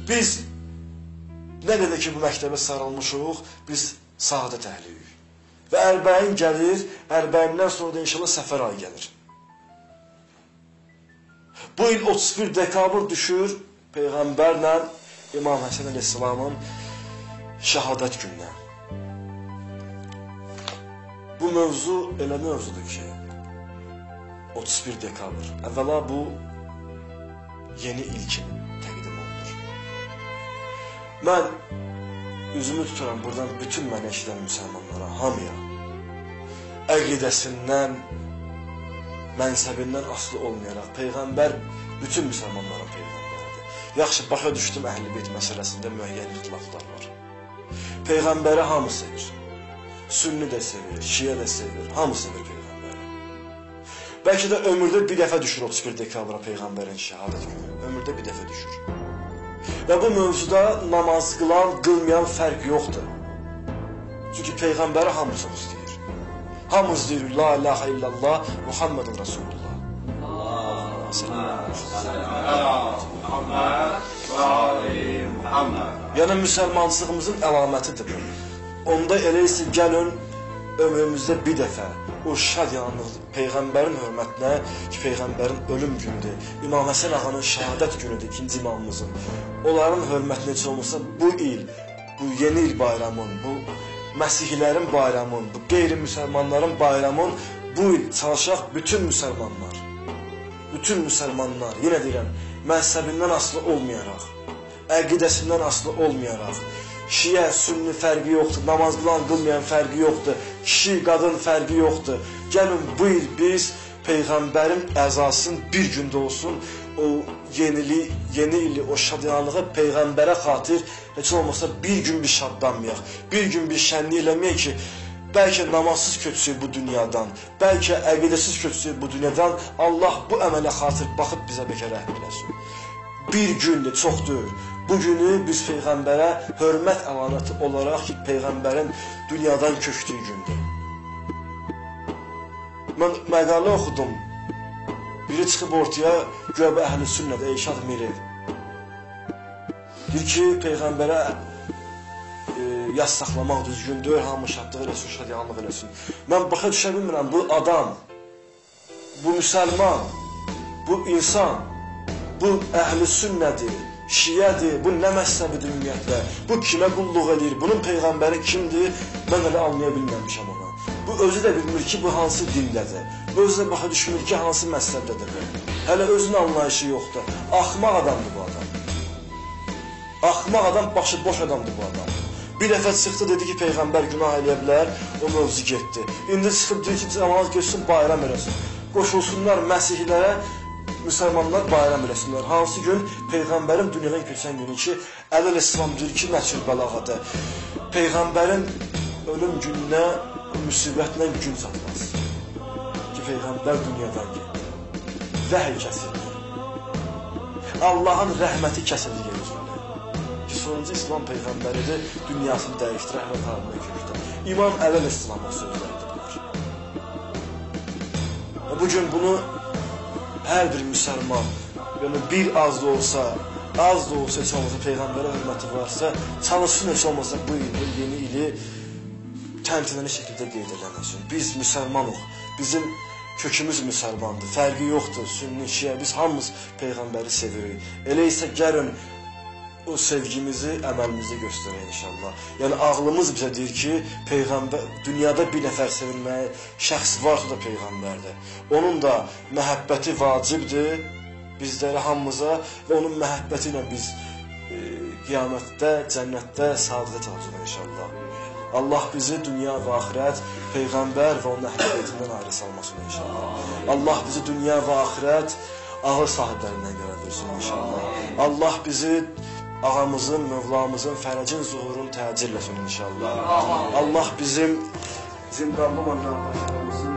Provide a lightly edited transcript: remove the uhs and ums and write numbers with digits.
Biz nə qədər ki bu məktəbə sarılmışıq, biz saadət əhliyik. Və Ərbəyin gəlir, Ərbəyindən sonra da inşallah Səfər ayı gəlir. Bu il 31 dekabr düşür Peyğəmbərlə İmam Həsən əleyhissalamın şəhadət gününə. Bu mövzu elə mövzudur ki, 31 dekabr. Əvvəla bu yeni il kimi təqdim olunur. Mən üzümü tuturam buradan bütün mənə eşidən müsəlmanlara, hamıya, əqidəsindən, mənsəbindən asılı olmayaraq, Peyğəmbər bütün müsəlmanların Peyğəmbəridir. Yaxşı, başa düşdüm Əhl-i Beyt məsələsində müəyyən ixtilaflar var. Peyğəmbəri hamı sevir. Sünni də sevir, Şiə də sevir, hamı sevir Peyğəmbəri. Bəlkə də ömürdə bir dəfə düşür 31 dekabra Peyğəmbərin şəhadət günü. Ömürdə bir dəfə düşür. Və bu mövzuda namaz qılan, qılmayan fərq yoxdur. Çünki Peyğəmbəri hamı çox istəyir. Hamı istəyir, la ilahə illallah, Muhammedun Rasulullah. Yəni, müsəlmançılığımızın əlamətidir bu. Onda elə isə gəlin, ömrümüzdə bir dəfə o şad yanlıq Peyğəmbərin hörmətinə ki, Peyğəmbərin ölüm günüdür, İmam Həsən ağanın şəhadət günüdür, ikinci imamımızın. Onların hörmətinə heç olmasa bu il, bu yeni il bayramın, bu Məsihlərin bayramın, bu qeyri-müsəlmanların bayramın, bu il çalışaq bütün müsəlmanlar, yenə deyirəm, məzhəbindən asılı olmayaraq, əqidəsindən asılı olmayaraq, Şiə, sünni fərqi yoxdur, namaz qılan, qılmayan fərqi yoxdur, kişi, qadın fərqi yoxdur. Gəlin, bu il biz Peyğəmbərin əzasının bir gündə olsun, o yeni ili, o şadyanlığı Peyğəmbərə xatir, heç olmasa bir gün bir şadlanmayaq, bir gün bir şənlik eləməyək ki, bəlkə namazsız köçsək bu dünyadan, bəlkə əqidəsiz köçsək bu dünyadan, Allah bu əmələ xatir baxıb bizə bəkə rəhm eləsin. Bir gündür, çox deyil. Bu günü biz Peyğəmbərə hörmət əlaməti olaraq ki, Peyğəmbərin dünyadan köçdüyü gündür. Mən məqalə oxudum. Biri çıxıb ortaya, Göbə Əhl-i Sünnədə Eyşad Miri. Deyir ki, Peyğəmbərə yas saxlamaq düzgündür, hamı şadlıq eləsin, şadyanlıq eləsin. Mən başa düşə bilmirəm, bu adam, bu müsəlman, bu insan, bu Əhl-i Sünnədir, Şiədir, bu nə məzhəbidir ümumiyyətlə, bu kimə qulluq edir, bunun Peyğəmbəri kimdir, mən elə anlaya bilməmişəm ona. Bu özü də bilmir ki, bu hansı dindədir, bu özü də başa düşmür ki, hansı məzhəbdədir bu. Hələ özünün anlayışı yoxdur. Axmaq adamdır bu adam. Axmaq adam, başı boş adamdır bu adam. Bir dəfə çıxdı, dedi ki, Peyğəmbər günah eləyə bilər, o mövzu getdi. İndi çıxıb deyir ki, cəmaat görsün, bayram eləsin. Qoşulsunlar Məsihlərə, müsəlmanlar bayram eləsinlər. Hansı gün Peyğəmbərin dünyadan köçən günü ki, Əl-İslam deyir ki, Nəçir Bəlağədə Peyğəmbərin ölüm gününə müsibətlə gün çatmaz. Ki, Peyğəmbər dünyadan getdi. Vəhiy kəsildi. Allahın rəhməti kəsildi yeryüzündə. Ki, sonuncu İslam Peyğəmbəridir, dünyasını dəyişdirə, rəhmət halına kökdə. İmam Əl-İslam'a sözlərdir bunlar. Bugün bunu hər bir müsəlman, yəni bir az da olsa, heç olmasa Peyğəmbərə hörməti varsa, çalışsın heç olmasa bu yeni ili təmkinəli şəkildə qeyd eləməsin. Biz müsəlmanıq, bizim kökümüz müsəlmandır, fərqi yoxdur, sünni, şiə, biz hamımız Peyğəmbəri sevirik. Elə isə gəlin o sevgimizi, əməlimizi göstərək inşallah. Yəni ağlımız bizə deyir ki, Peyğəmbər, dünyada bir nəfər sevilməyə şəxs varsa da Peyğəmbərdir. Onun da məhəbbəti vacibdir bizlərə, hamımıza və onun məhəbbəti ilə biz qiyamətdə, cənnətdə saadət alacaq inşallah. Allah bizi dünya və axirət Peyğəmbər və onun əhl-i-beytindən ayrı salmasın inşallah. Allah bizi dünya və axirət ağır sahiblərindən görə versin inşallah. Allah bizi ağamızın, mövlamızın, fərəcin, zuhurun təcilləsin inşallah. Allah bizim zindanda olan qardaşlarımızı